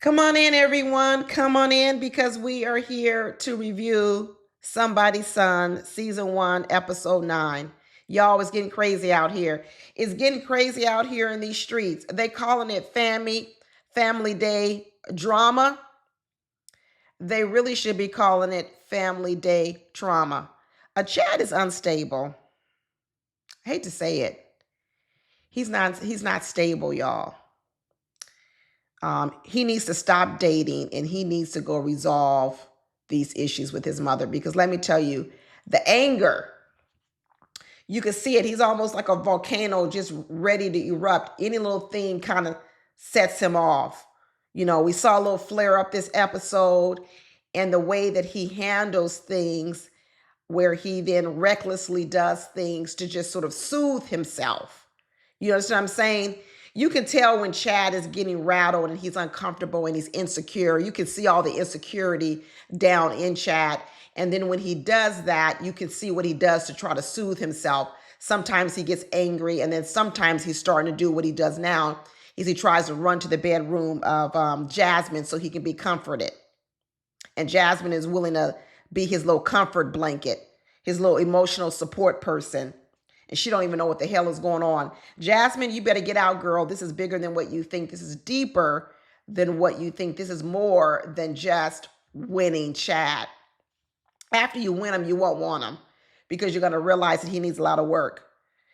Come on in, everyone. Come on in because we are here to review Somebody's Son, Season 1, Episode 9. Y'all, it's getting crazy out here. It's getting crazy out here in these streets. They calling it Family Day drama. They really should be calling it Family Day trauma. Chad is unstable. I hate to say it. He's not stable, y'all. He needs to stop dating and he needs to go resolve these issues with his mother, because let me tell you, the anger, you can see it. He's almost like a volcano just ready to erupt. Any little thing kind of sets him off. You know, we saw a little flare up this episode, and the way that he handles things, where he then recklessly does things to just sort of soothe himself. You understand what I'm saying? You can tell when Chad is getting rattled and he's uncomfortable and he's insecure. You can see all the insecurity down in Chad. And then when he does that, you can see what he does to try to soothe himself. Sometimes he gets angry, and then sometimes he's starting to do what he does now, is he tries to run to the bedroom of Jasmine so he can be comforted. And Jasmine is willing to be his little comfort blanket, his little emotional support person. And she don't even know what the hell is going on. Jasmine, you better get out, girl. This is bigger than what you think. This is deeper than what you think. This is more than just winning Chad. After you win him, you won't want him, because you're going to realize that he needs a lot of work.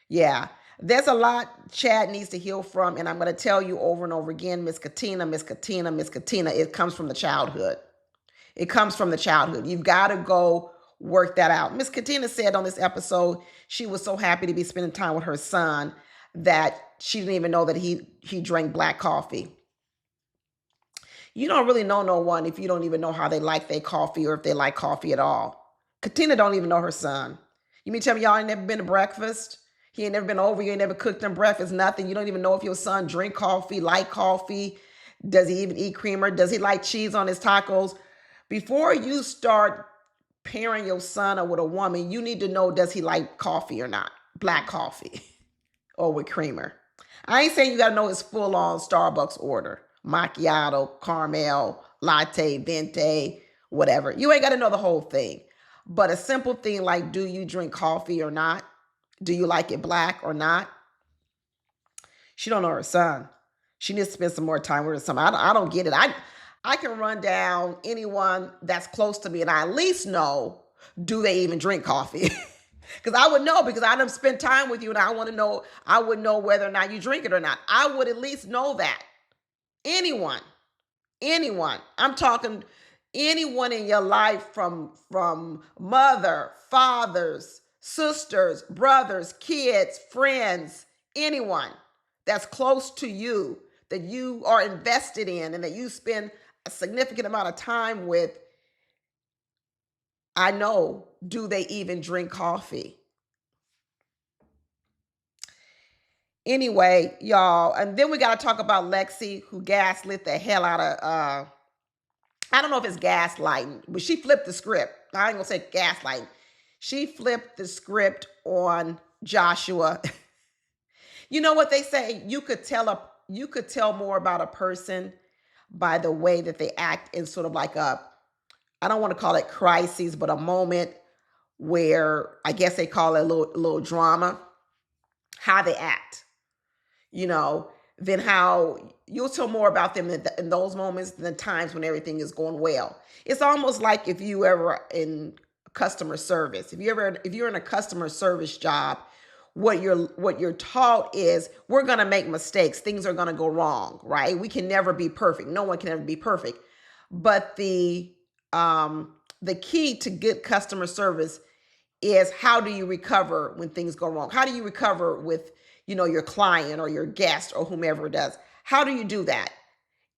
Yeah, there's a lot Chad needs to heal from. And I'm going to tell you over and over again, Miss Katina, it comes from the childhood. It comes from the childhood. You've got to go work that out. Miss Katina said on this episode she was so happy to be spending time with her son that she didn't even know that he drank black coffee. You don't really know no one if you don't even know how they like their coffee, or if they like coffee at all. Katina don't even know her son. You mean tell me y'all ain't never been to breakfast? He ain't never been over. You ain't never cooked them breakfast, nothing. You don't even know if your son drink coffee, like coffee. Does he even eat creamer? Does he like cheese on his tacos? Before you start pairing your son up with a woman, you need to know, does he like coffee or not? Black coffee or with creamer. I ain't saying you got to know his full-on Starbucks order. Macchiato, caramel, latte, venti, whatever. You ain't got to know the whole thing. But a simple thing like, do you drink coffee or not? Do you like it black or not? She don't know her son. She needs to spend some more time with her son. I don't get it. I can run down anyone that's close to me and I at least know, do they even drink coffee? Because I would know, because I done spent time with you and I would know whether or not you drink it or not. I would at least know that. Anyone. I'm talking anyone in your life, from mother, fathers, sisters, brothers, kids, friends, anyone that's close to you, that you are invested in and that you spend a significant amount of time with. I know, do they even drink coffee? Anyway, y'all, and then we got to talk about Lexi, who gaslit the hell out of, I don't know if it's gaslighting, but she flipped the script. I ain't gonna say gaslighting. She flipped the script on Joshua. You know what they say? You could tell more about a person by the way that they act in sort of like I don't want to call it crises, but a moment where I guess they call it a little drama, how they act. Then how you'll tell more about them in those moments than times when everything is going well. It's almost like if you ever in customer service, if you're in a customer service job, what you're taught is we're going to make mistakes. Things are going to go wrong, right? We can never be perfect. No one can ever be perfect. But the key to good customer service is, how do you recover when things go wrong? How do you recover with your client or your guest or whomever it does? How do you do that?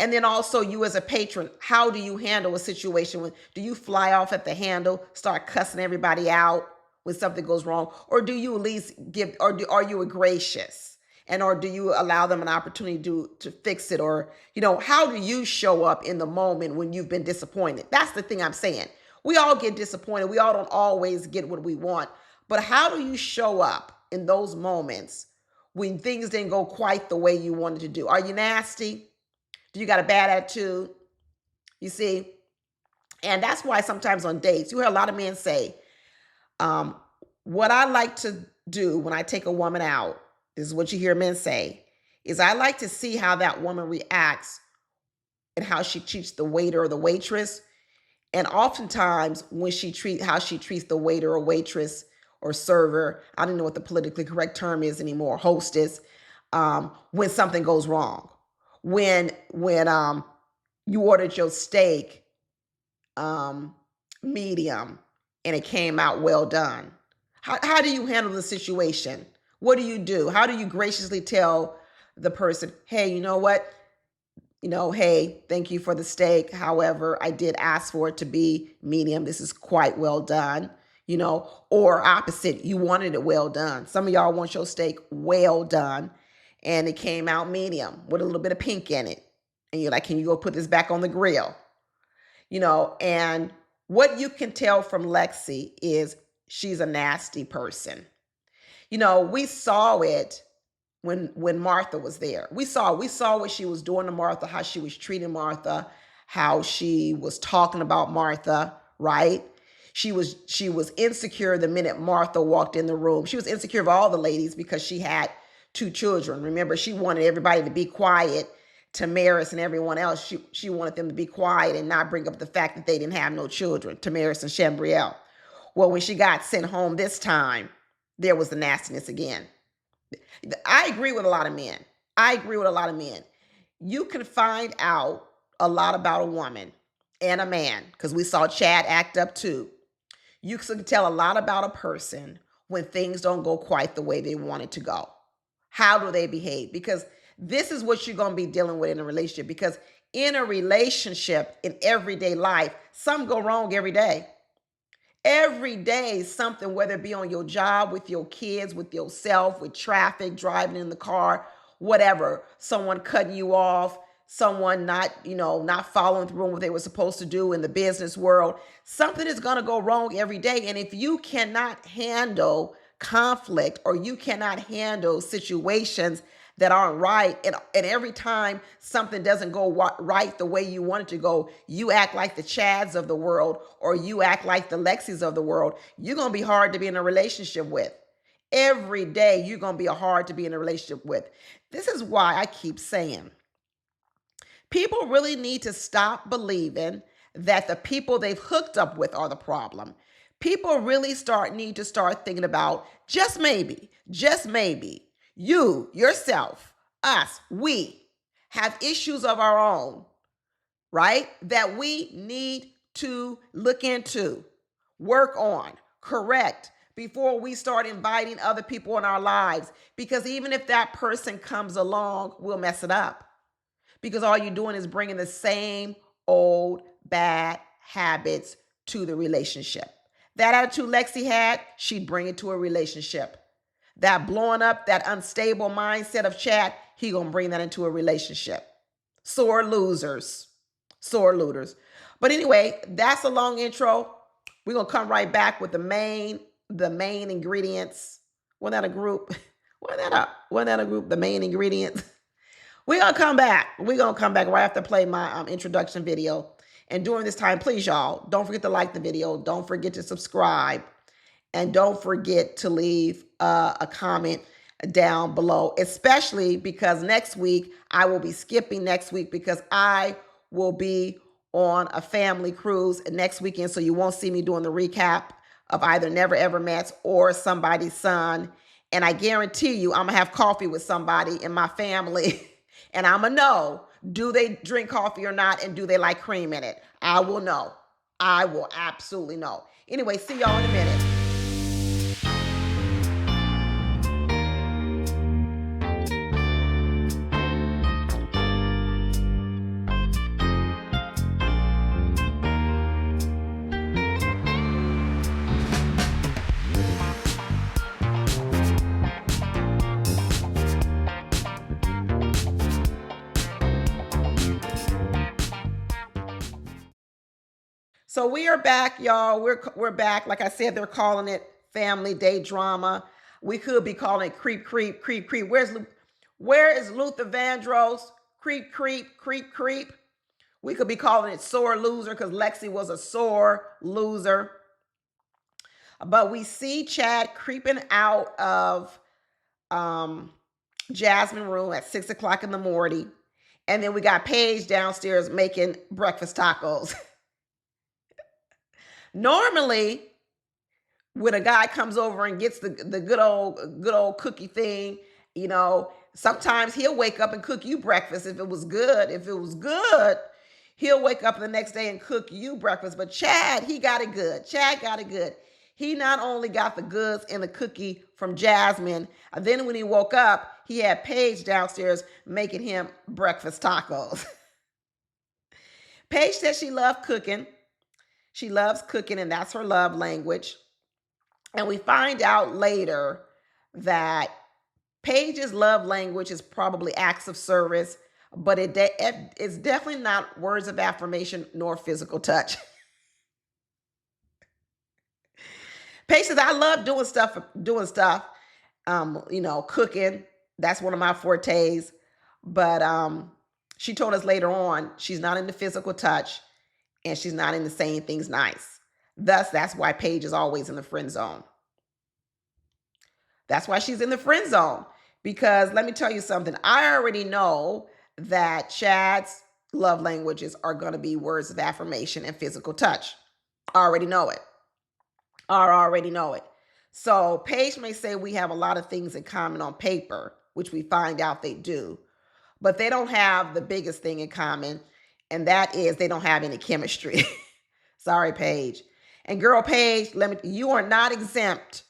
And then also, you as a patron, how do you handle a situation do you fly off at the handle, start cussing everybody out when something goes wrong? Or do you at least are you gracious? Or do you allow them an opportunity to fix it? Or, how do you show up in the moment when you've been disappointed? That's the thing I'm saying. We all get disappointed. We all don't always get what we want. But how do you show up in those moments when things didn't go quite the way you wanted to do? Are you nasty? Do you got a bad attitude? You see? And that's why sometimes on dates, you hear a lot of men say, um, what I like to do when I take a woman out, this is what you hear men say, is I like to see how that woman reacts and how she treats the waiter or the waitress. And oftentimes when how she treats the waiter or waitress or server, I don't know what the politically correct term is anymore, hostess, when something goes wrong. When you ordered your steak um, medium and it came out well done. How do you handle the situation? What do you do? How do you graciously tell the person, hey, you know what? Hey, thank you for the steak. However, I did ask for it to be medium. This is quite well done. Or opposite, you wanted it well done. Some of y'all want your steak well done and it came out medium with a little bit of pink in it. And you're like, can you go put this back on the grill? And what you can tell from Lexi is she's a nasty person. We saw it when Martha was there. We saw what she was doing to Martha, how she was treating Martha, how she was talking about Martha, right? She was insecure the minute Martha walked in the room. She was insecure of all the ladies because she had 2 children. Remember, she wanted everybody to be quiet. Tamaris and everyone else, she wanted them to be quiet and not bring up the fact that they didn't have no children, Tamaris and Chambrielle. Well, when she got sent home this time, there was the nastiness again. I agree with a lot of men. You can find out a lot about a woman and a man, because we saw Chad act up too. You can tell a lot about a person when things don't go quite the way they want it to go. How do they behave? Because this is what you're going to be dealing with in a relationship. Because in a relationship, in everyday life, something go wrong every day. Every day, something, whether it be on your job, with your kids, with yourself, with traffic, driving in the car, whatever, someone cutting you off, someone not following through on what they were supposed to do in the business world. Something is going to go wrong every day. And if you cannot handle conflict, or you cannot handle situations that aren't right, and every time something doesn't go right the way you want it to go, you act like the Chads of the world, or you act like the Lexis of the world, you're going to be hard to be in a relationship with. Every day, you're going to be hard to be in a relationship with. This is why I keep saying, people really need to stop believing that the people they've hooked up with are the problem. People really need to start thinking about, just maybe, you, yourself, us, we have issues of our own, right? That we need to look into, work on, correct, before we start inviting other people in our lives. Because even if that person comes along, we'll mess it up. Because all you're doing is bringing the same old bad habits to the relationship. That attitude Lexi had, she'd bring it to a relationship. That blowing up, that unstable mindset of Chad, he gonna bring that into a relationship. Sore losers. But anyway, that's a long intro. We're gonna come right back with the main ingredients. Wasn't that a group? Wasn't that a group? The main ingredients. We're gonna come back. Right after I play my introduction video. And during this time, please, y'all, don't forget to like the video. Don't forget to subscribe. And don't forget to leave a comment down below, especially because next week, I will be skipping next week because I will be on a family cruise next weekend. So you won't see me doing the recap of either Never Ever Met or Somebody's Son. And I guarantee you, I'm going to have coffee with somebody in my family. And I'm going to know, do they drink coffee or not? And do they like cream in it? I will know. I will absolutely know. Anyway, see y'all in a minute. So we are back, y'all. We're back. Like I said, they're calling it family day drama. We could be calling it creep. Where is Luther Vandross? Creep. We could be calling it sore loser because Lexi was a sore loser. But we see Chad creeping out of Jasmine room at 6 o'clock in the morning. And then we got Paige downstairs making breakfast tacos. Normally, when a guy comes over and gets the good old cookie thing, you know, sometimes he'll wake up and cook you breakfast if it was good. If it was good, he'll wake up the next day and cook you breakfast. But Chad, he got it good. Chad got it good. He not only got the goods and the cookie from Jasmine, then when he woke up, he had Paige downstairs making him breakfast tacos. Paige said she loved cooking. She loves cooking, and that's her love language. And we find out later that Paige's love language is probably acts of service, but it's definitely not words of affirmation nor physical touch. Paige says, I love doing stuff, cooking. That's one of my fortes. But she told us later on, she's not into physical touch and she's not into saying things nice. Thus, that's why Paige is always in the friend zone. That's why she's in the friend zone. Because let me tell you something. I already know that Chad's love languages are going to be words of affirmation and physical touch. I already know it. So Paige may say we have a lot of things in common on paper, which we find out they do, but they don't have the biggest thing in common, and that is they don't have any chemistry. Sorry, Paige. And girl, Paige, you are not exempt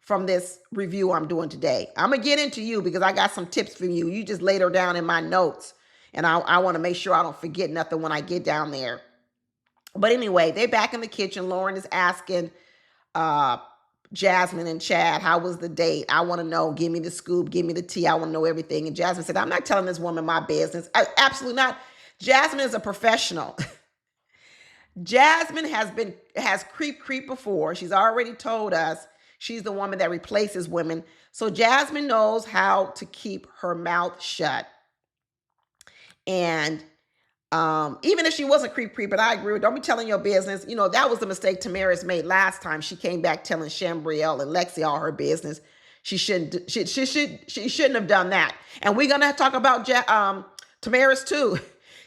from this review I'm doing today. I'm going to get into you because I got some tips for you. You just laid her down in my notes, and I want to make sure I don't forget nothing when I get down there. But anyway, they're back in the kitchen. Lauren is asking Jasmine and Chad, how was the date? I want to know. Give me the scoop. Give me the tea. I want to know everything. And Jasmine said, I'm not telling this woman my business. Absolutely not. Jasmine is a professional. Jasmine has creep before. She's already told us she's the woman that replaces women. So Jasmine knows how to keep her mouth shut. And even if she wasn't creep, but I agree with, don't be telling your business. You know, that was the mistake Tamaris made last time. She came back telling Shambrielle and Lexi all her business. She shouldn't have done that. And we're going to talk about Tamaris too.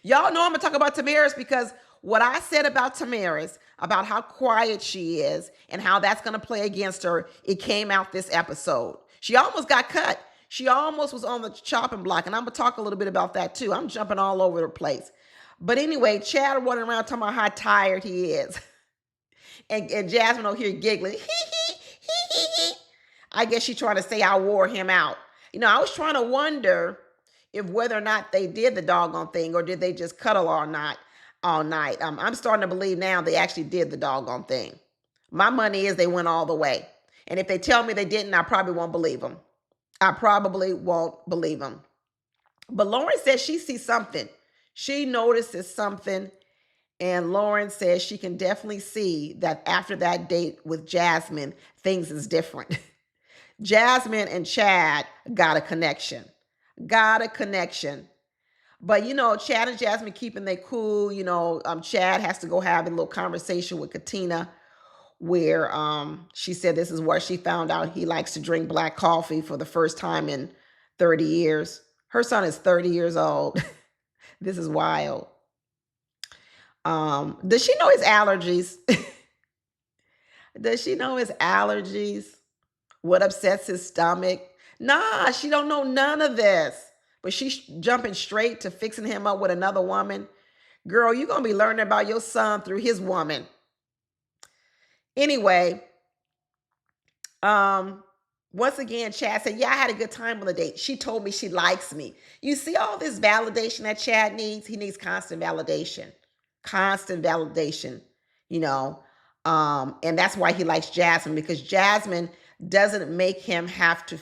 Y'all know I'm going to talk about Tamaris because what I said about Tamaris, about how quiet she is and how that's going to play against her, it came out this episode. She almost got cut. She almost was on the chopping block. And I'm going to talk a little bit about that too. I'm jumping all over the place. But anyway, Chad running around talking about how tired he is. and Jasmine over here giggling. I guess she's trying to say I wore him out. You know, I was trying to wonder if whether or not they did the doggone thing or did they just cuddle all night. I'm starting to believe now they actually did the doggone thing. My money is they went all the way. And if they tell me they didn't, I probably won't believe them. But Lauren says she sees something. She notices something, and Lauren says she can definitely see that after that date with Jasmine, things is different. Jasmine and Chad got a connection. But, you know, Chad and Jasmine keeping their cool. You know, Chad has to go have a little conversation with Katina where she said this is where she found out he likes to drink black coffee for the first time in 30 years. Her son is 30 years old. This is wild. Does she know his allergies? What upsets his stomach? Nah, she don't know none of this. But she's jumping straight to fixing him up with another woman. Girl, you're going to be learning about your son through his woman. Anyway, once again, Chad said, yeah, I had a good time on the date. She told me she likes me. You see all this validation that Chad needs? He needs constant validation, you know. And that's why he likes Jasmine, because Jasmine doesn't make him have to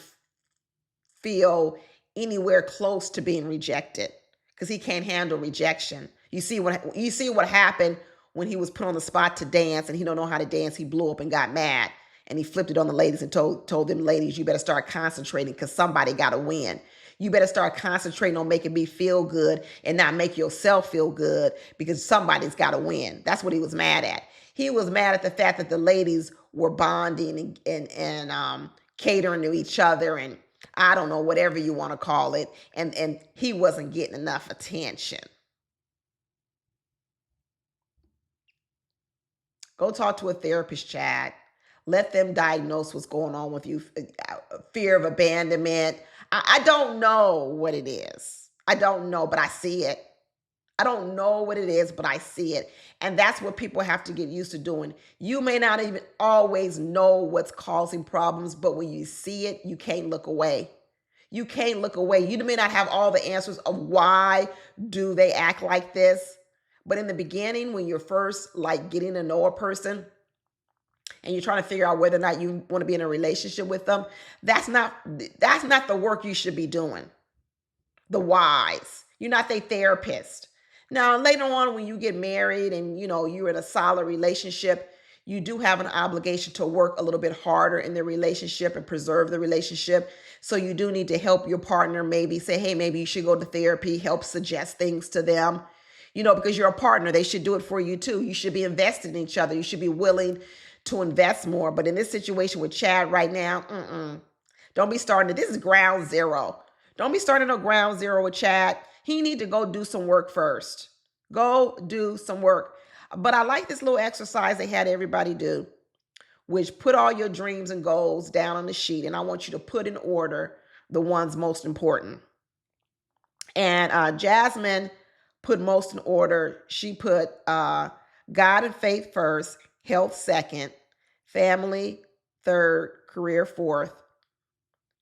feel anywhere close to being rejected because he can't handle rejection. You see what happened when he was put on the spot to dance and he don't know how to dance. He blew up and got mad. And he flipped it on the ladies and told them ladies, you better start concentrating because somebody got to win. You better start concentrating on making me feel good and not make yourself feel good, because somebody's got to win. That's what he was mad at. He was mad at the fact that the ladies were bonding and catering to each other, and I don't know, whatever you want to call it. And he wasn't getting enough attention. Go talk to a therapist, Chad. Let them diagnose what's going on with you. Fear of abandonment. I don't know what it is. I don't know, but I see it. I don't know what it is, but I see it. And that's what people have to get used to doing. You may not even always know what's causing problems, but when you see it, you can't look away. You can't look away. You may not have all the answers of why do they act like this. But in the beginning, when you're first like getting to know a person and you're trying to figure out whether or not you want to be in a relationship with them, that's not the work you should be doing. The whys. You're not their therapist. Now, later on, when you get married and you're in a solid relationship, you do have an obligation to work a little bit harder in the relationship and preserve the relationship. So you do need to help your partner, maybe say, hey, maybe you should go to therapy, help suggest things to them, because you're a partner. They should do it for you too. You should be invested in each other. You should be willing to invest more. But in this situation with Chad right now, don't be starting. This is ground zero. Don't be starting on ground zero with Chad. He need to go do some work first. Go do some work. But I like this little exercise they had everybody do, which put all your dreams and goals down on the sheet. And I want you to put in order the ones most important. And Jasmine put most in order. She put God and faith first, health second, family third, career fourth,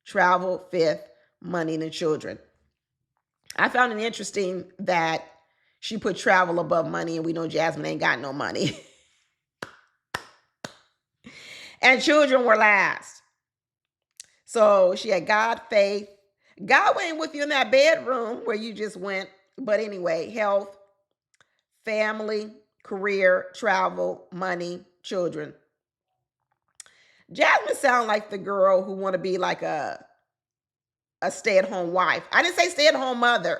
travel fifth, money and the children. I found it interesting that she put travel above money, and we know Jasmine ain't got no money. And children were last. So she had God, faith. God went with you in that bedroom where you just went. But anyway, health, family, career, travel, money, children. Jasmine sounds like the girl who want to be like a stay-at-home wife. I didn't say stay-at-home mother.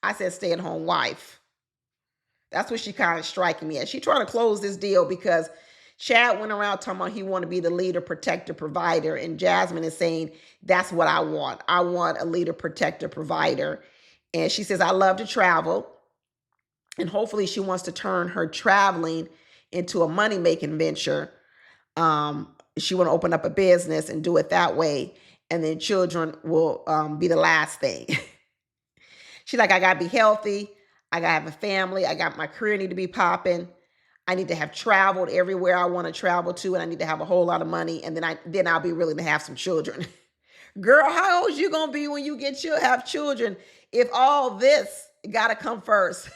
I said stay-at-home wife. That's what she kind of striking me as. She trying to close this deal because Chad went around talking about he want to be the leader, protector, provider. And Jasmine is saying, that's what I want. I want a leader, protector, provider. And she says, I love to travel. And hopefully she wants to turn her traveling into a money-making venture. She want to open up a business and do it that way. And then children will be the last thing. She's like, I got to be healthy. I got to have a family. I got my career need to be popping. I need to have traveled everywhere I want to travel to. And I need to have a whole lot of money. And then I'll be willing to have some children. Girl, how old you going to be when you have children if all this got to come first?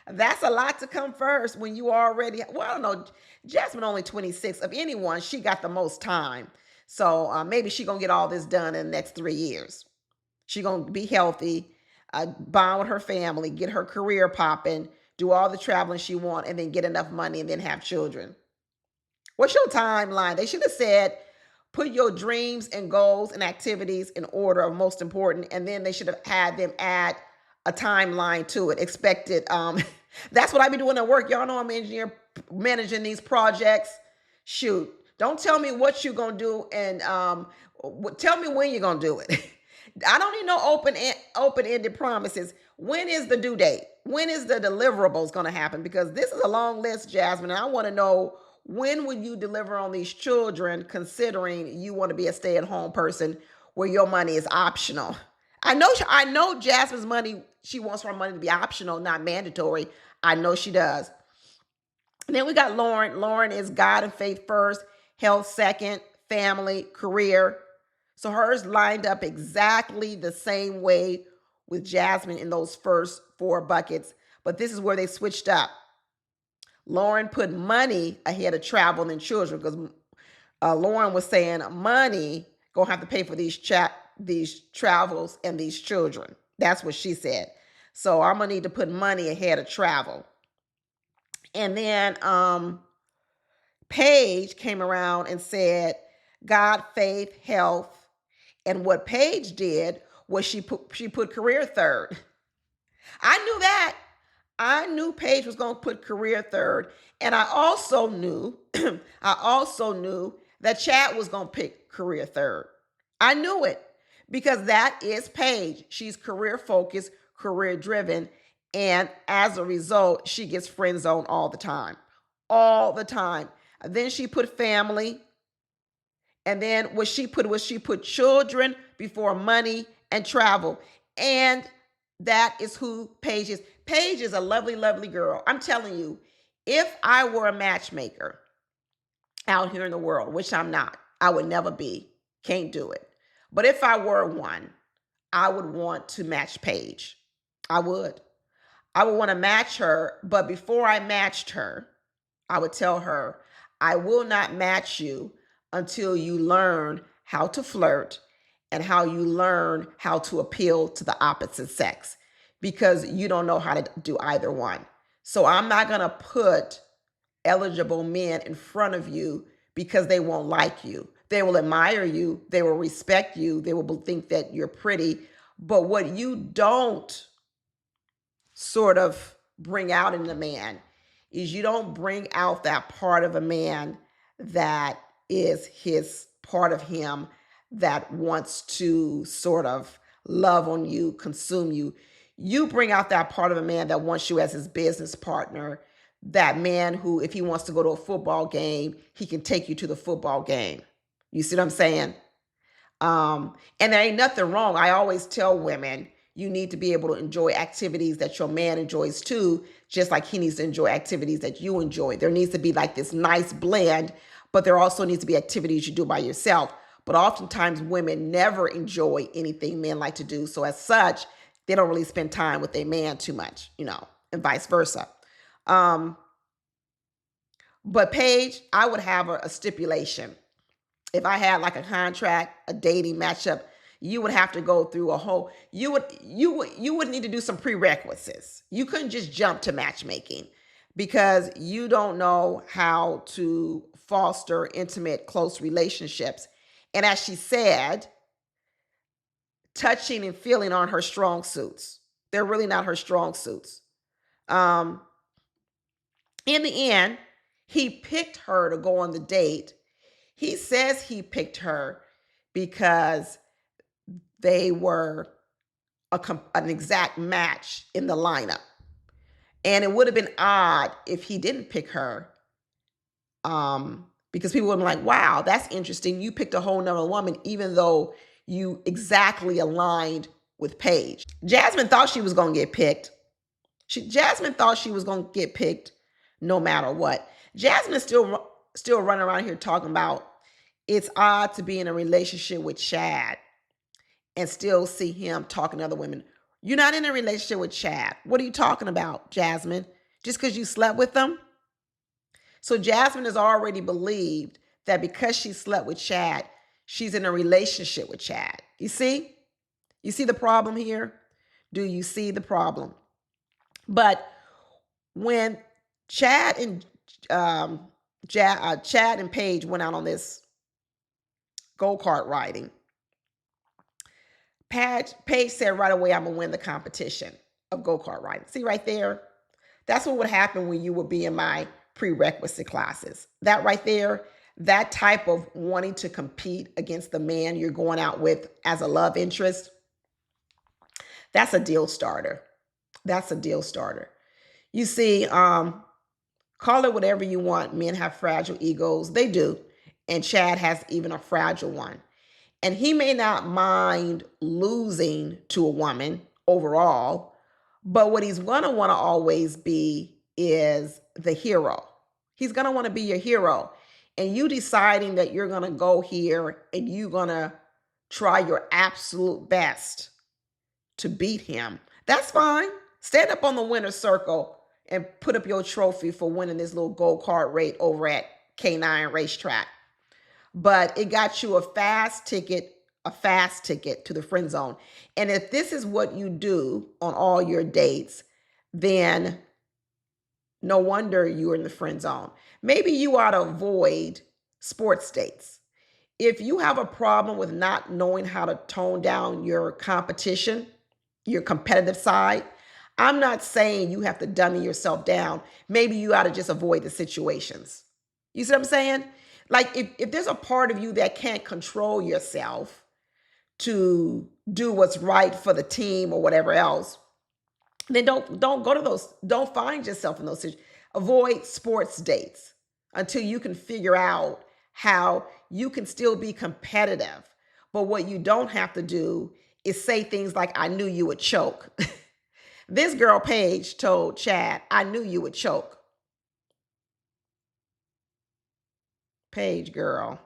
That's a lot to come first when you already, well, I don't know. Jasmine only 26. Of anyone, she got the most time. So maybe she going to get all this done in the next 3 years. She going to be healthy, bond with her family, get her career popping, do all the traveling she want, and then get enough money and then have children. What's your timeline? They should have said, put your dreams and goals and activities in order of most important. And then they should have had them add a timeline to it. Expected. That's what I be doing at work. Y'all know I'm an engineer managing these projects. Shoot. Don't tell me what you're going to do and tell me when you're going to do it. I don't need no open-ended promises. When is the due date? When is the deliverables going to happen? Because this is a long list, Jasmine. And I want to know, when would you deliver on these children, considering you want to be a stay-at-home person where your money is optional? I know Jasmine's money, she wants her money to be optional, not mandatory. I know she does. And then we got Lauren. Lauren is God and faith first, health second, family, career. So hers lined up exactly the same way with Jasmine in those first 4 buckets. But this is where they switched up. Lauren put money ahead of travel and children because Lauren was saying money gonna have to pay for these travels and these children. That's what she said. So I'm gonna need to put money ahead of travel. And then Paige came around and said, God, faith, health, And what Paige did was she put career third. I knew that. I knew Paige was going to put career third. And I also knew, that Chad was going to pick career third. I knew it because that is Paige. She's career focused, career driven. And as a result, she gets friend zoned all the time. All the time. Then she put family. And then what she put children before money and travel. And that is who Paige is. Paige is a lovely, lovely girl. I'm telling you, if I were a matchmaker out here in the world, which I'm not, I would never be, can't do it. But if I were one, I would want to match Paige. I would want to match her. But before I matched her, I would tell her, I will not match you until you learn how to flirt and how you learn how to appeal to the opposite sex, because you don't know how to do either one. So I'm not going to put eligible men in front of you because they won't like you. They will admire you. They will respect you. They will think that you're pretty. But what you don't sort of bring out in a man is you don't bring out that part of a man that is his part of him that wants to sort of love on you, consume you. You bring out that part of a man that wants you as his business partner, that man who, if he wants to go to a football game, he can take you to the football game. You see what I'm saying? And there ain't nothing wrong. I always tell women, you need to be able to enjoy activities that your man enjoys too, just like he needs to enjoy activities that you enjoy. There needs to be like this nice blend, but there also needs to be activities you do by yourself. But oftentimes women never enjoy anything men like to do. So as such, they don't really spend time with their man too much, and vice versa. But Paige, I would have a stipulation. If I had like a contract, a dating matchup, you would have to go through a whole, you would need to do some prerequisites. You couldn't just jump to matchmaking because you don't know how to foster intimate, close relationships. And as she said, touching and feeling aren't her strong suits. They're really not her strong suits. In the end, he picked her to go on the date. He says he picked her because they were an exact match in the lineup. And it would have been odd if he didn't pick her, because people would be like, wow, that's interesting. You picked a whole nother woman, even though you exactly aligned with Paige. Jasmine thought she was going to get picked. Jasmine thought she was going to get picked no matter what. Jasmine is still running around here talking about it's odd to be in a relationship with Chad and still see him talking to other women. You're not in a relationship with Chad. What are you talking about, Jasmine? Just because you slept with them? So Jasmine has already believed that because she slept with Chad, she's in a relationship with Chad. You see? You see the problem here? Do you see the problem? But when Chad and Paige went out on this go-kart riding, Paige said right away, I'm going to win the competition of go-kart riding. See right there? That's what would happen when you would be in my prerequisite classes. That right there, that type of wanting to compete against the man you're going out with as a love interest, that's a deal starter. That's a deal starter. You see, call it whatever you want. Men have fragile egos. They do. And Chad has even a fragile one. And he may not mind losing to a woman overall, but what he's going to want to always be is the hero. He's going to want to be your hero. And you deciding that you're going to go here and you're going to try your absolute best to beat him, that's fine. Stand up on the winner's circle and put up your trophy for winning this little go-kart race over at K9 Racetrack. But it got you a fast ticket to the friend zone. And if this is what you do on all your dates, then no wonder you're in the friend zone. Maybe you ought to avoid sports dates. If you have a problem with not knowing how to tone down your competition, your competitive side, I'm not saying you have to dummy yourself down. Maybe you ought to just avoid the situations. You see what I'm saying? Like if there's a part of you that can't control yourself to do what's right for the team or whatever else, then don't go to those. Don't find yourself in those situations. Avoid sports dates until you can figure out how you can still be competitive. But what you don't have to do is say things like, I knew you would choke. This girl, Paige, told Chad, I knew you would choke. Paige, girl,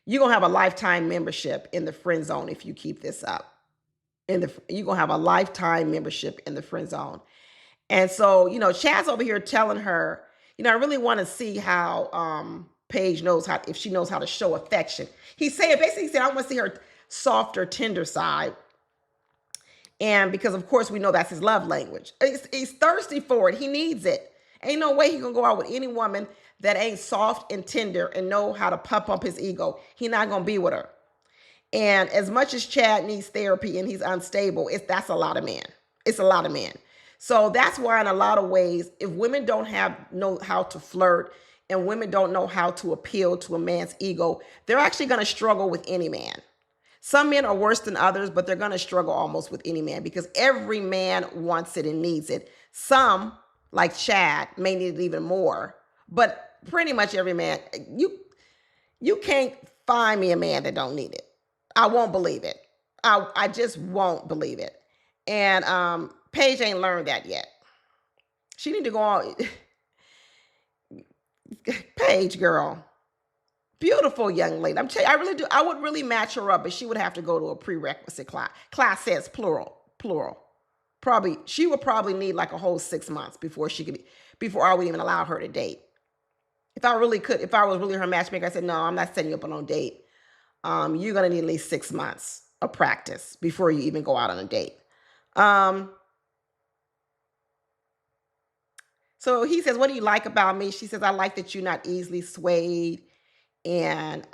you're going to have a lifetime membership in the friend zone if you keep this up. You're going to have a lifetime membership in the friend zone. And so, Chad's over here telling her, I really want to see how Paige knows how, if she knows how to show affection. He said, I want to see her softer, tender side. And because, of course, we know that's his love language. He's thirsty for it. He needs it. Ain't no way he gonna go out with any woman that ain't soft and tender and know how to pump up his ego. He not gonna be with her. And as much as Chad needs therapy and he's unstable, that's a lot of men. It's a lot of men. So that's why in a lot of ways, if women don't know how to flirt and women don't know how to appeal to a man's ego, they're actually gonna struggle with any man. Some men are worse than others, but they're going to struggle almost with any man because every man wants it and needs it. Some, like Chad, may need it even more, but pretty much every man, you can't find me a man that don't need it. I won't believe it. I just won't believe it. And Paige ain't learned that yet. She need to go on. Paige, girl. Beautiful young lady. I'm telling you, I really do. I would really match her up, but she would have to go to a prerequisite class. Class says plural. Probably, she would probably need like a whole 6 months before I would even allow her to date. If I was really her matchmaker, I said, no, I'm not setting you up on a date. You're gonna need at least 6 months of practice before you even go out on a date. So he says, what do you like about me? She says, I like that you're not easily swayed. And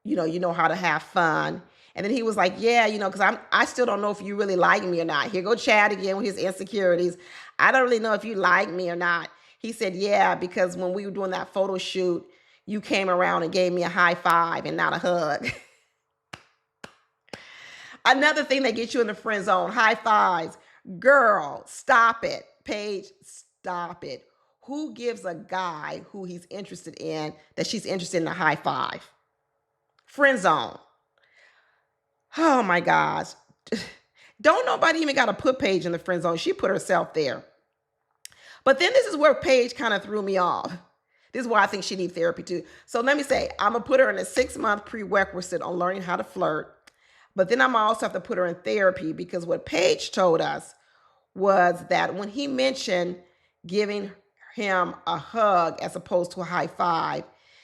you know how to have fun. And then he was like, yeah, because I still don't know if you really like me or not. Here go Chad again with his insecurities. I don't really know if you like me or not. He said, yeah, because when we were doing that photo shoot, you came around and gave me a high five and not a hug. Another thing that gets you in the friend zone, high fives. Girl, stop it. Paige, stop it. Who gives a guy who he's interested in that she's interested in a high five? Friend zone. Oh my gosh. Don't nobody even got to put Paige in the friend zone. She put herself there. But then this is where Paige kind of threw me off. This is why I think she needs therapy too. So let me say, I'm going to put her in a 6-month prerequisite on learning how to flirt. But then I'm also have to put her in therapy because what Paige told us was that when he mentioned giving him a hug as opposed to a high five,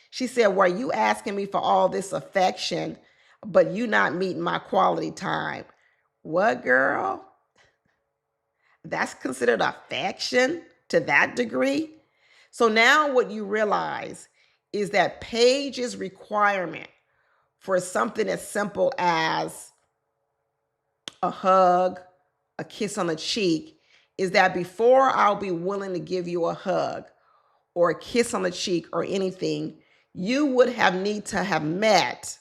she said, were you asking me for all this affection, but you not meeting my quality time? What, girl? That's considered affection to that degree? So now what you realize is that Paige's requirement for something as simple as a hug, a kiss on the cheek, is that before I'll be willing to give you a hug or a kiss on the cheek or anything, you would need to have met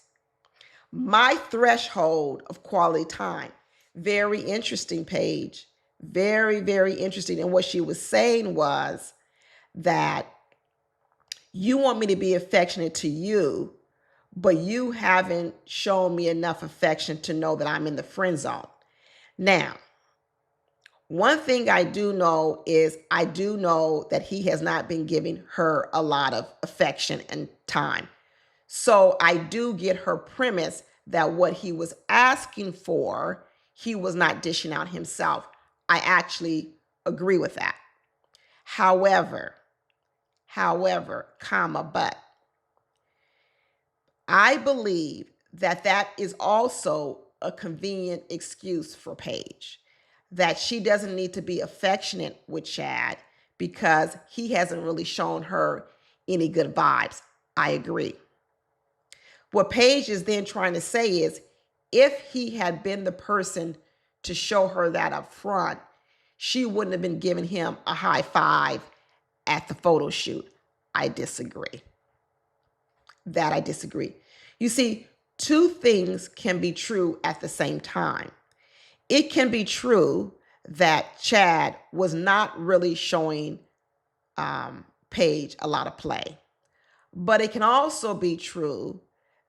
my threshold of quality time. Very interesting, Paige. Very, very interesting. And what she was saying was that you want me to be affectionate to you, but you haven't shown me enough affection to know that I'm in the friend zone. Now, one thing I do know is I do know that he has not been giving her a lot of affection and time. So I do get her premise that what he was asking for, he was not dishing out himself. I actually agree with that. However, but I believe that is also a convenient excuse for Paige, that she doesn't need to be affectionate with Chad because he hasn't really shown her any good vibes. I agree. What Paige is then trying to say is, if he had been the person to show her that up front, she wouldn't have been giving him a high five at the photo shoot. I disagree. That I disagree. You see, two things can be true at the same time. It can be true that Chad was not really showing Paige a lot of play. But it can also be true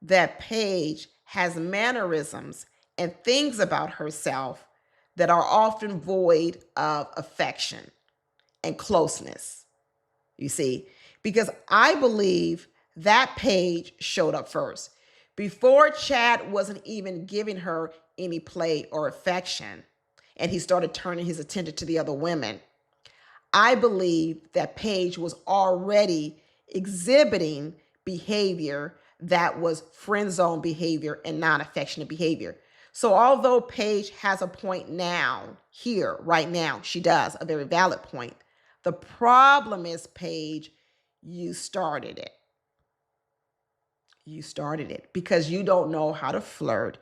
that Paige has mannerisms and things about herself that are often void of affection and closeness. You see, because I believe that Paige showed up first. Before Chad wasn't even giving her any play or affection, and he started turning his attention to the other women, I believe that Paige was already exhibiting behavior that was friend zone behavior and non-affectionate behavior. So although Paige has a point now, here, right now, she does, a very valid point. The problem is, Paige, you started it. You started it because you don't know how to flirt.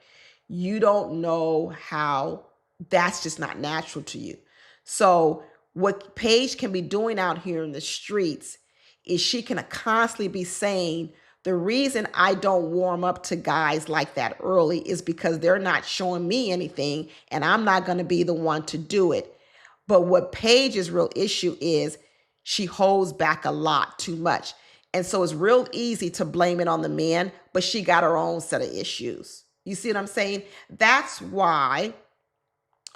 You don't know how, that's just not natural to you. So what Paige can be doing out here in the streets is she can constantly be saying, the reason I don't warm up to guys like that early is because they're not showing me anything and I'm not going to be the one to do it. But what Paige's real issue is, she holds back a lot too much. And so it's real easy to blame it on the men, but she got her own set of issues. You see what I'm saying? That's why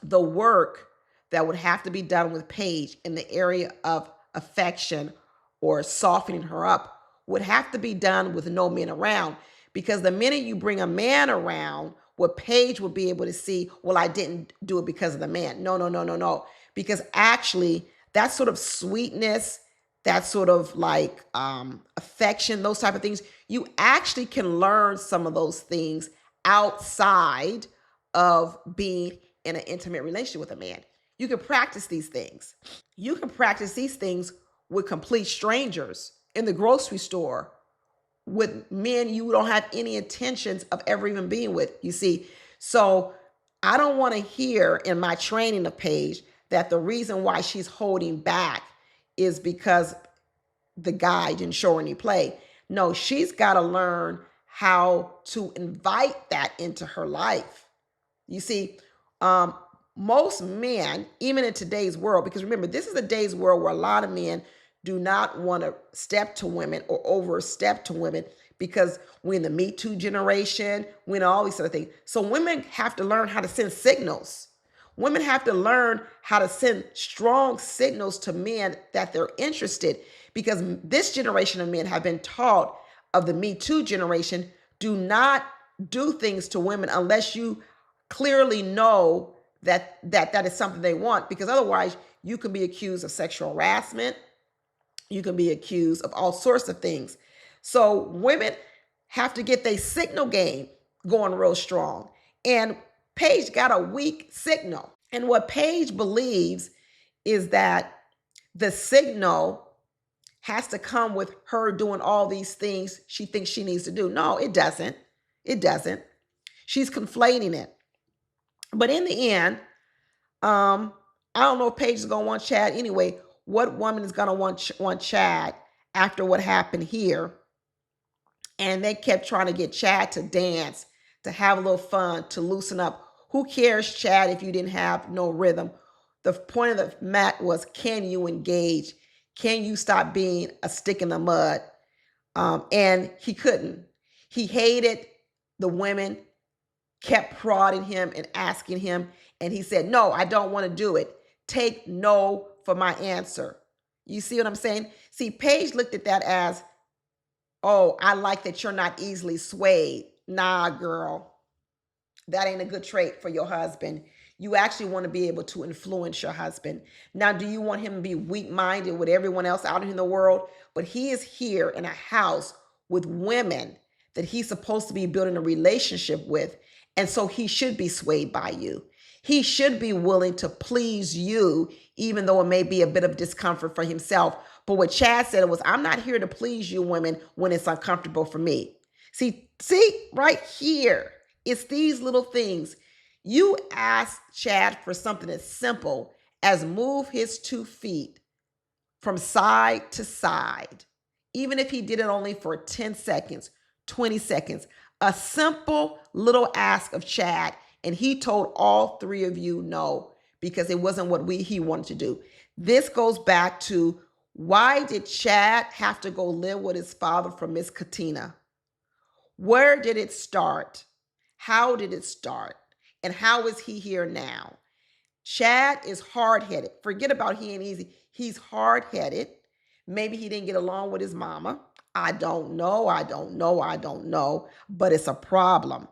the work that would have to be done with Paige in the area of affection or softening her up would have to be done with no men around. Because the minute you bring a man around, what Paige will be able to see, well, I didn't do it because of the man. No. Because actually, that sort of sweetness, that sort of like affection, those type of things, you actually can learn some of those things outside of being in an intimate relationship with a man. You can practice these things. You can practice these things with complete strangers in the grocery store, with men you don't have any intentions of ever even being with, you see. So I don't want to hear in my training of Paige that the reason why she's holding back is because the guy didn't show her any play. No, she's got to learn how to invite that into her life. You see, most men, even in today's world, because remember, this is a day's world where a lot of men do not want to step to women or overstep to women, because we're in the Me Too generation, we're in all these sort of things. So women have to learn how to send signals. Women have to learn how to send strong signals to men that they're interested, because this generation of men have been taught of the Me Too generation, do not do things to women unless you clearly know that is something they want, because otherwise you can be accused of sexual harassment. You can be accused of all sorts of things. So women have to get their signal game going real strong. And Paige got a weak signal. And what Paige believes is that the signal has to come with her doing all these things she thinks she needs to do. No, it doesn't. It doesn't. She's conflating it. But in the end, I don't know if Paige is going to want Chad anyway. What woman is going to want Chad after what happened here? And they kept trying to get Chad to dance, to have a little fun, to loosen up. Who cares, Chad, if you didn't have no rhythm? The point of the mat was, can you engage? Can you stop being a stick in the mud? And he couldn't. He hated the women, kept prodding him and asking him. And he said, no, I don't want to do it. Take no for my answer. You see what I'm saying? See, Paige looked at that as, oh, I like that you're not easily swayed. Nah, girl, that ain't a good trait for your husband. You actually want to be able to influence your husband. Now, do you want him to be weak-minded with everyone else out in the world? But he is here in a house with women that he's supposed to be building a relationship with. And so he should be swayed by you. He should be willing to please you, even though it may be a bit of discomfort for himself. But what Chad said was, I'm not here to please you women when it's uncomfortable for me. See, right here, it's these little things. You ask Chad for something as simple as move his 2 feet from side to side, even if he did it only for 10 seconds, 20 seconds, a simple little ask of Chad, and he told all 3 of you no, because it wasn't what he wanted to do. This goes back to, why did Chad have to go live with his father from Miss Katina? Where did it start? How did it start? And how is he here now? Chad is hard-headed. Forget about he ain't easy. He's hard-headed. Maybe he didn't get along with his mama. I don't know. But it's a problem.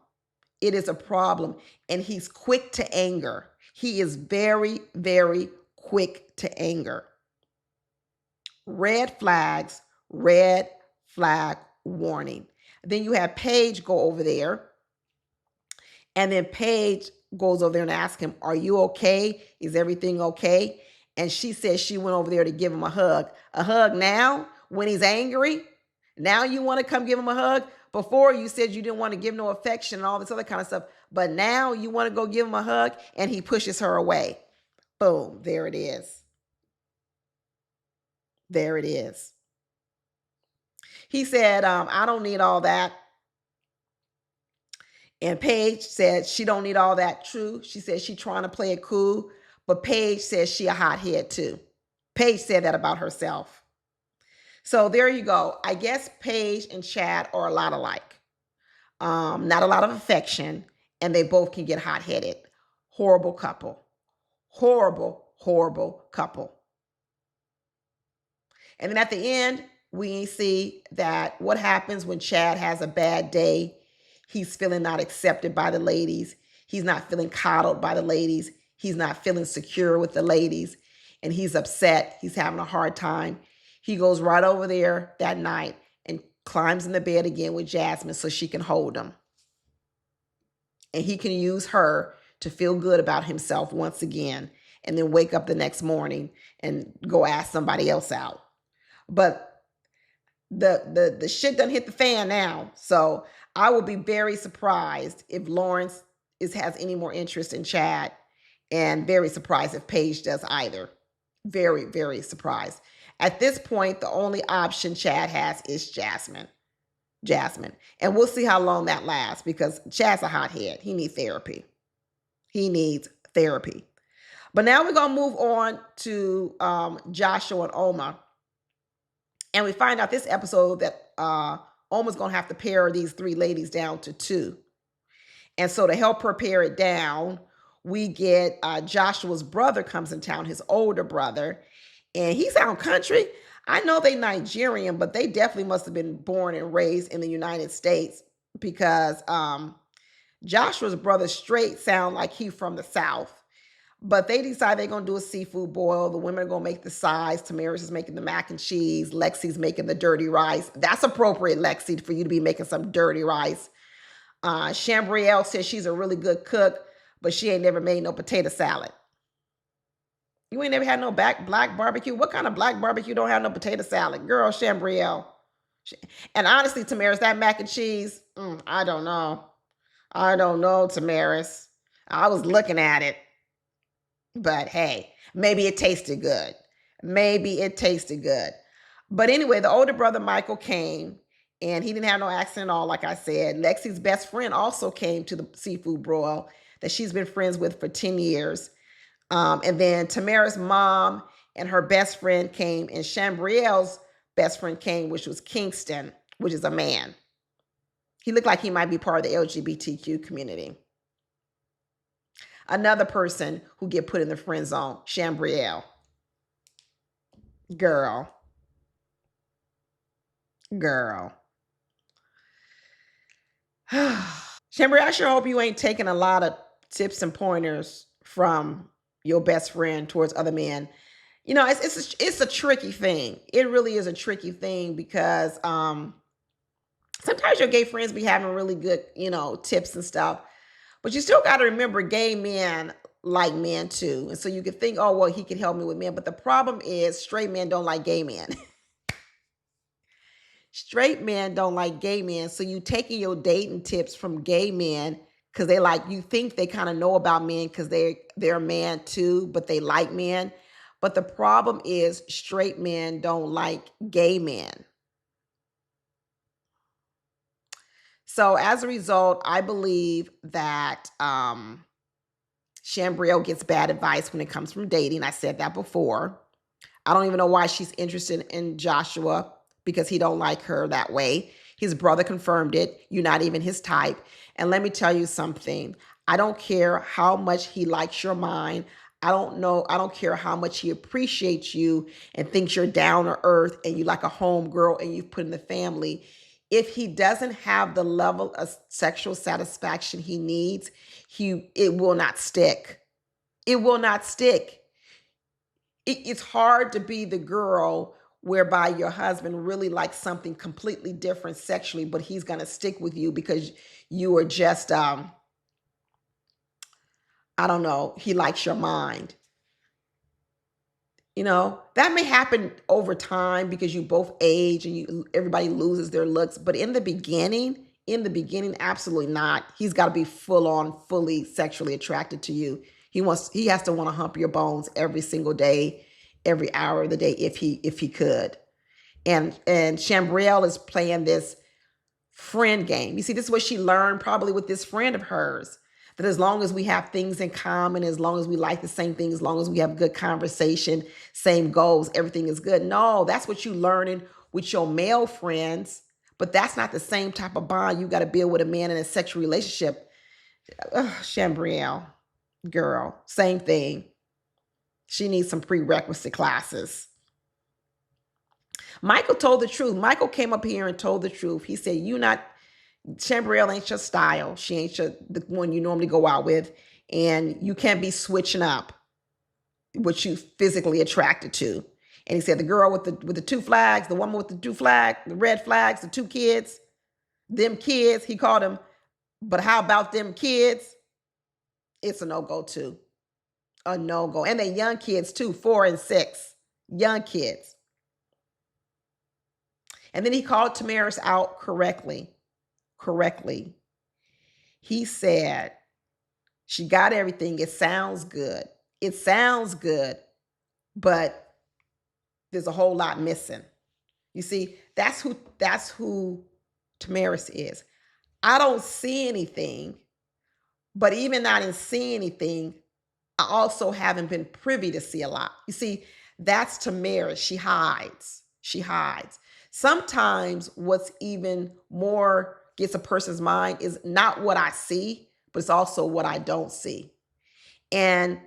It is a problem. And he's quick to anger. He is very, very quick to anger. Red flag warning. Then you have Paige go over there. And then Paige goes over there and asks him, are you okay? Is everything okay? And she says she went over there to give him a hug. A hug now when he's angry? Now you want to come give him a hug? Before you said you didn't want to give no affection and all this other kind of stuff. But now you want to go give him a hug, and he pushes her away. Boom, there it is. There it is. He said, I don't need all that. And Paige said she don't need all that. True. She said she trying to play it cool. But Paige says she a hothead too. Paige said that about herself. So there you go. I guess Paige and Chad are a lot alike. Not a lot of affection. And they both can get hot-headed. Horrible couple. Horrible couple. And then at the end, we see that what happens when Chad has a bad day. He's feeling not accepted by the ladies. He's not feeling coddled by the ladies. He's not feeling secure with the ladies. And he's upset. He's having a hard time. He goes right over there that night and climbs in the bed again with Jasmine so she can hold him. And he can use her to feel good about himself once again, and then wake up the next morning and go ask somebody else out. But the shit done hit the fan now. So I will be very surprised if Lawrence has any more interest in Chad, and very surprised if Paige does either. Very, very surprised. At this point, the only option Chad has is Jasmine. And we'll see how long that lasts, because Chad's a hothead. He needs therapy. But now we're going to move on to Joshua and Oma. And we find out this episode that Oma's going to have to pare these 3 ladies down to 2. And so to help her pare it down, we get Joshua's brother comes in town, his older brother. And he sound country. I know they Nigerian, but they definitely must have been born and raised in the United States, because Joshua's brother straight sound like he from the South. But they decide they're going to do a seafood boil. The women are going to make the sides. Tamaris is making the mac and cheese. Lexi's making the dirty rice. That's appropriate, Lexi, for you to be making some dirty rice. Chambrielle says she's a really good cook, but she ain't never made no potato salad. You ain't never had no black barbecue? What kind of black barbecue don't have no potato salad? Girl, Chambrielle. And honestly, Tamaris, that mac and cheese, I don't know. Tamaris. I was looking at it. But hey, maybe it tasted good. But anyway, the older brother, Michael, came, and he didn't have no accent at all, like I said. Lexi's best friend also came to the seafood broil that she's been friends with for 10 years. And then Tamara's mom and her best friend came, and Chambrielle's best friend came, which was Kingston, which is a man. He looked like he might be part of the LGBTQ community. Another person who get put in the friend zone, Chambrielle. Girl. Chambrielle, I sure hope you ain't taking a lot of tips and pointers from your best friend towards other men. You know, it's a tricky thing. It really is a tricky thing, because sometimes your gay friends be having really good, tips and stuff. But you still got to remember, gay men like men too. And so you could think, oh, well, he can help me with men. But the problem is straight men don't like gay men. Straight men don't like gay men. So you taking your dating tips from gay men because they like, you think they kind of know about men because they're a man too, but they like men. But the problem is straight men don't like gay men. So as a result, I believe that Chambrielle gets bad advice when it comes from dating. I said that before. I don't even know why she's interested in Joshua, because he don't like her that way. His brother confirmed it. You're not even his type. And let me tell you something. I don't care how much he likes your mind. I don't care how much he appreciates you and thinks you're down to earth and you like a home girl and you've put in the family. If he doesn't have the level of sexual satisfaction he needs, it will not stick. It will not stick. It's hard to be the girl whereby your husband really likes something completely different sexually, but he's going to stick with you because you are just, I don't know, he likes your mind. You know, that may happen over time because you both age and everybody loses their looks. But in the beginning, absolutely not. He's got to be full on, fully sexually attracted to you. He has to want to hump your bones every single day, every hour of the day, if he could. And Chambrielle is playing this friend game. You see, this is what she learned probably with this friend of hers, that as long as we have things in common, as long as we like the same things, as long as we have good conversation, same goals, everything is good. No, that's what you learning with your male friends, but that's not the same type of bond you got to build with a man in a sexual relationship. Chambrielle, girl, same thing. She needs some prerequisite classes. Michael told the truth. Michael came up here and told the truth. He said, Chambrielle ain't your style. She ain't the one you normally go out with. And you can't be switching up what you physically attracted to. And he said, the girl with the two flags, the woman with the two flags, the red flags, the two kids, them kids, he called them, but how about them kids? It's a no-go too. A no-go. And they young kids too, 4 and 6. Young kids. And then he called Tamaris out correctly. He said, she got everything. It sounds good. But there's a whole lot missing. You see, that's who Tamaris is. I don't see anything, but even not in seeing anything, I also haven't been privy to see a lot. You see, that's Tamaris. She hides. Sometimes what's even more gets a person's mind is not what I see, but it's also what I don't see. And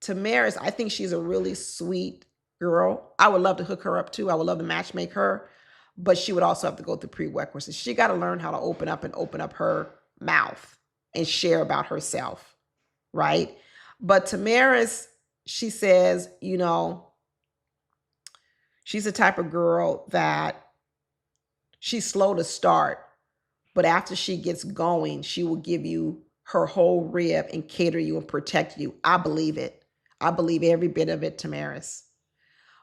Tamaris, I think she's a really sweet girl. I would love to hook her up too. I would love to matchmake her, but she would also have to go through prerequisites. She got to learn how to open up her mouth and share about herself, right? But Tamaris, she says, she's the type of girl that she's slow to start, but after she gets going, she will give you her whole rib and cater you and protect you. I believe it. I believe every bit of it, Tamaris.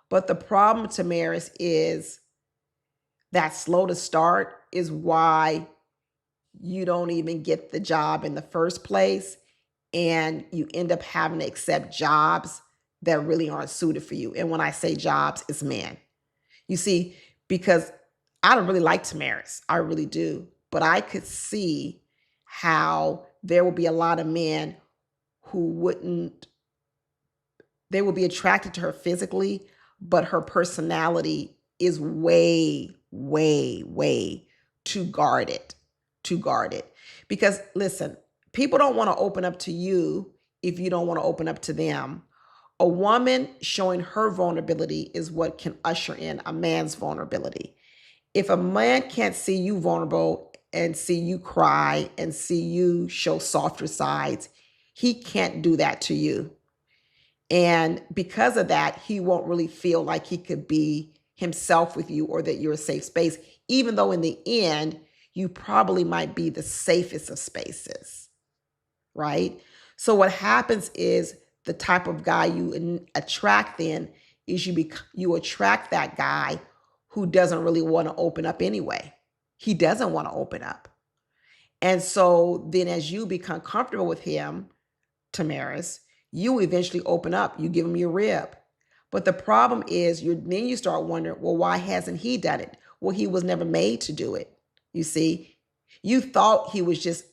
But the problem, Tamaris, is that slow to start is why you don't even get the job in the first place, and you end up having to accept jobs that really aren't suited for you. And when I say jobs, it's men. You see, because I don't really like Tamaris. I really do. But I could see how there will be a lot of men who they will be attracted to her physically, but her personality is way, way, way too guarded. Because listen, people don't want to open up to you if you don't want to open up to them. A woman showing her vulnerability is what can usher in a man's vulnerability. If a man can't see you vulnerable and see you cry and see you show softer sides, he can't do that to you. And because of that, he won't really feel like he could be himself with you or that you're a safe space, even though in the end, you probably might be the safest of spaces, right? So what happens is the type of guy you attract then is you attract that guy who doesn't really want to open up anyway. He doesn't want to open up. And so then as you become comfortable with him, Tamaris, you eventually open up. You give him your rib. But the problem is then you start wondering, well, why hasn't he done it? Well, he was never made to do it. You see, you thought he was just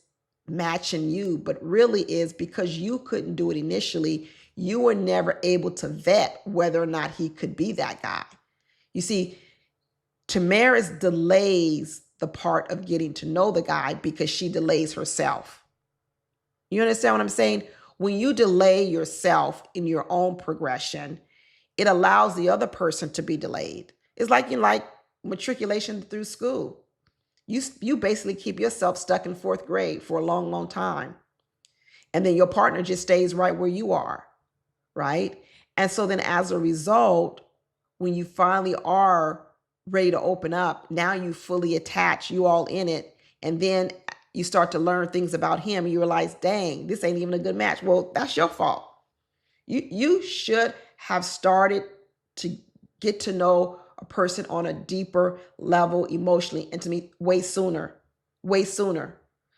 matching you, but really is because you couldn't do it initially. You were never able to vet whether or not he could be that guy. You see, Tamaris delays the part of getting to know the guy because she delays herself. You understand what I'm saying? When you delay yourself in your own progression, it allows the other person to be delayed. It's like matriculation through school. You basically keep yourself stuck in fourth grade for a long, long time. And then your partner just stays right where you are, right? And so then as a result, when you finally are ready to open up, now you fully attach, you all in it. And then you start to learn things about him and you realize, dang, this ain't even a good match. Well, that's your fault. You should have started to get to know a person on a deeper level, emotionally intimate, way sooner.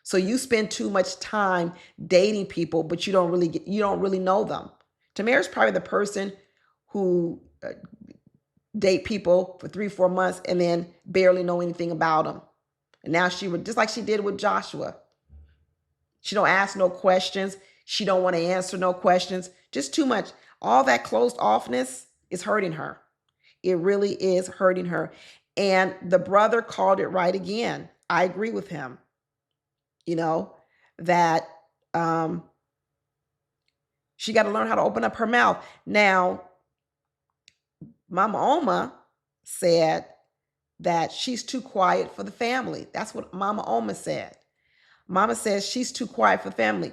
So you spend too much time dating people, but you don't really know them. Tamara's probably the person who date people for 3-4 months and then barely know anything about them. And now she would, just like she did with Joshua. She don't ask no questions. She don't want to answer no questions. Just too much. All that closed offness is hurting her. It really is hurting her. And the brother called it right again. I agree with him. You know, that she got to learn how to open up her mouth. Now, Mama Oma said that she's too quiet for the family. That's what Mama Oma said. Mama says she's too quiet for family.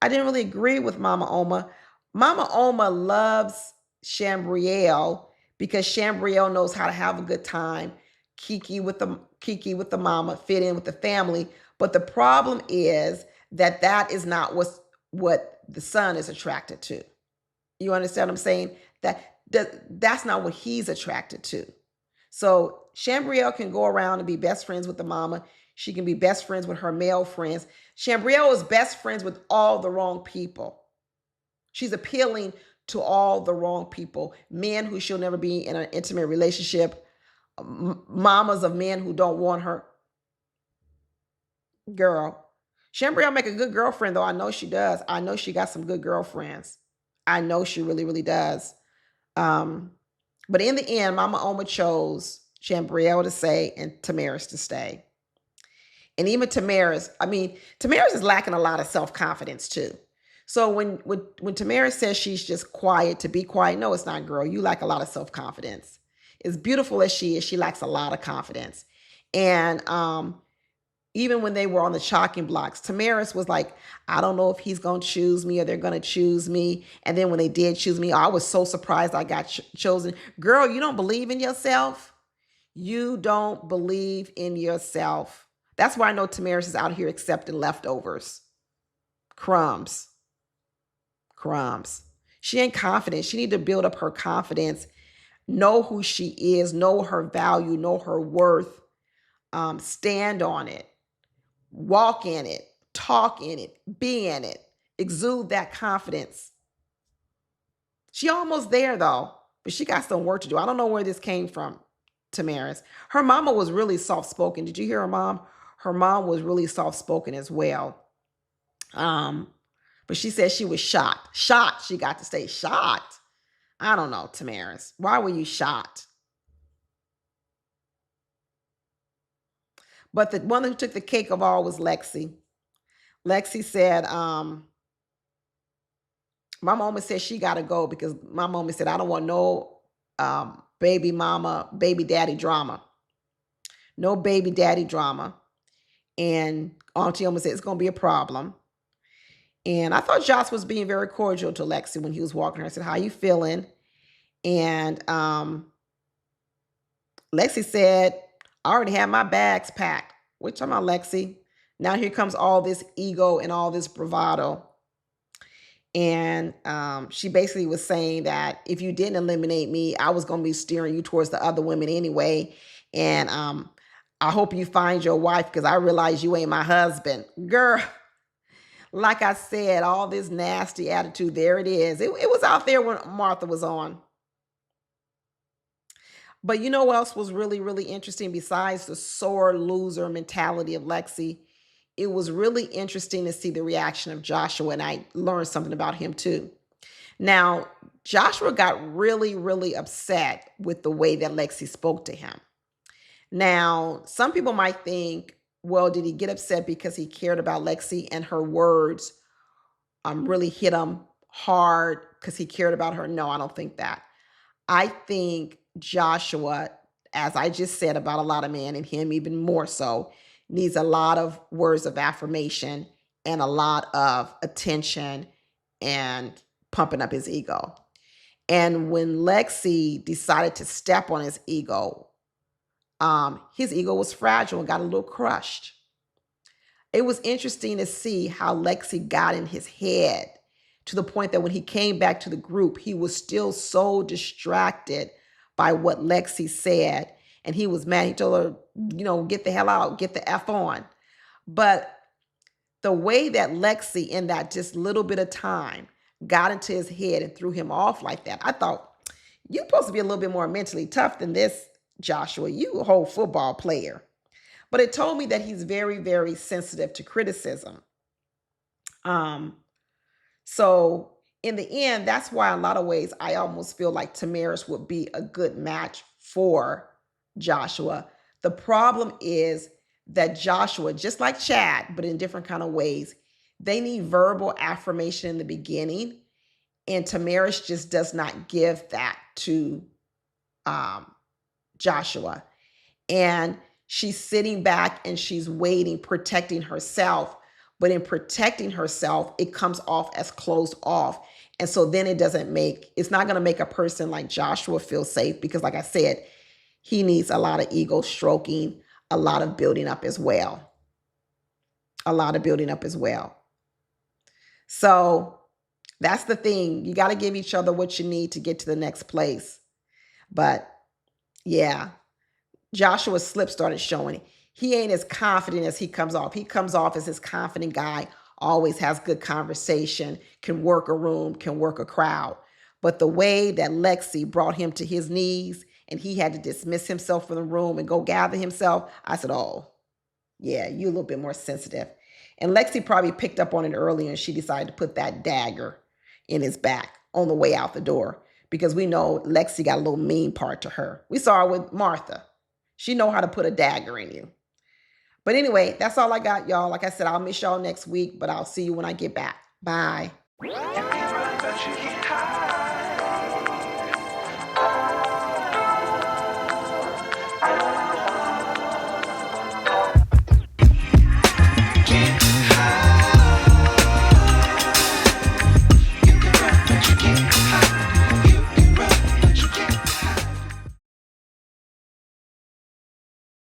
I didn't really agree with Mama Oma. Mama Oma loves Shambrielle because Shambrielle knows how to have a good time, kiki with the mama, fit in with the family. But the problem is that is not what the son is attracted to. You understand what I'm saying? That's not what he's attracted to. So Shambrielle can go around and be best friends with the mama. She can be best friends with her male friends. Shambrielle is best friends with all the wrong people. She's appealing to all the wrong people. Men who she'll never be in an intimate relationship. Mamas of men who don't want her. Girl. Shambrielle make a good girlfriend, though. I know she does. I know she got some good girlfriends. I know she really, really does. But in the end, Mama Oma chose Shambrielle to stay and Tamaris to stay. And even Tamaris is lacking a lot of self-confidence too. So when Tamaris says she's just quiet to be quiet, no, it's not, girl. You lack a lot of self-confidence. As beautiful as she is, she lacks a lot of confidence. And even when they were on the chalking blocks, Tamaris was like, I don't know if he's going to choose me or they're going to choose me. And then when they did choose me, I was so surprised I got chosen. Girl, you don't believe in yourself? You don't believe in yourself. That's why I know Tamaris is out here accepting leftovers. Crumbs. She ain't confident. She need to build up her confidence, know who she is, know her value, know her worth, stand on it, walk in it, talk in it, be in it, exude that confidence. She almost there though, but she got some work to do. I don't know where this came from, Tamaris. Her mama was really soft-spoken. Did you hear her mom? Her mom was really soft-spoken as well. But she said she was shocked. Shocked she got to stay. Shocked. I don't know, Tamaris. Why were you shocked? But the one who took the cake of all was Lexi. Lexi said, my mama said she got to go because my mama said, I don't want no baby daddy drama. No baby daddy drama. And Auntie Oma said it's going to be a problem. And I thought Josh was being very cordial to Lexi when he was walking her. I said, how you feeling? And Lexi said, I already have my bags packed. What you talking about, Lexi? Now here comes all this ego and all this bravado. And she basically was saying that if you didn't eliminate me, I was going to be steering you towards the other women anyway. And I hope you find your wife because I realize you ain't my husband. Girl, like I said, all this nasty attitude, there it is. It was out there when Martha was on. But you know what else was really, really interesting besides the sore loser mentality of Lexi? It was really interesting to see the reaction of Joshua, and I learned something about him too. Now, Joshua got really, really upset with the way that Lexi spoke to him. Now, some people might think, well, did he get upset because he cared about Lexi and her words really hit him hard because he cared about her? No, I don't think that. I think Joshua, as I just said about a lot of men, and him even more so, needs a lot of words of affirmation and a lot of attention and pumping up his ego. And when Lexi decided to step on his ego was fragile and got a little crushed. It was interesting to see how Lexi got in his head to the point that when he came back to the group, he was still so distracted by what Lexi said. And he was mad. He told her, get the hell out, get the F on. But the way that Lexi, in that just little bit of time, got into his head and threw him off like that, I thought, you're supposed to be a little bit more mentally tough than this, Joshua. You a whole football player. But it told me that he's very, very sensitive to criticism. So in the end, that's why in a lot of ways, I almost feel like Tamaris would be a good match for Joshua. The problem is that Joshua, just like Chad, but in different kind of ways, they need verbal affirmation in the beginning. And Tamaris just does not give that to Joshua. And she's sitting back and she's waiting, protecting herself. But in protecting herself, it comes off as closed off. And so then it's not going to make a person like Joshua feel safe because, like I said, he needs a lot of ego stroking, a lot of building up as well. So that's the thing. You got to give each other what you need to get to the next place. But yeah, Joshua's slip started showing. He ain't as confident as he comes off. He comes off as this confident guy, always has good conversation, can work a room, can work a crowd. But the way that Lexi brought him to his knees and he had to dismiss himself from the room and go gather himself, I said, oh, yeah, you're a little bit more sensitive. And Lexi probably picked up on it earlier and she decided to put that dagger in his back on the way out the door because we know Lexi got a little mean part to her. We saw her with Martha. She know how to put a dagger in you. But anyway, that's all I got, y'all. Like I said, I'll miss y'all next week, but I'll see you when I get back. Bye.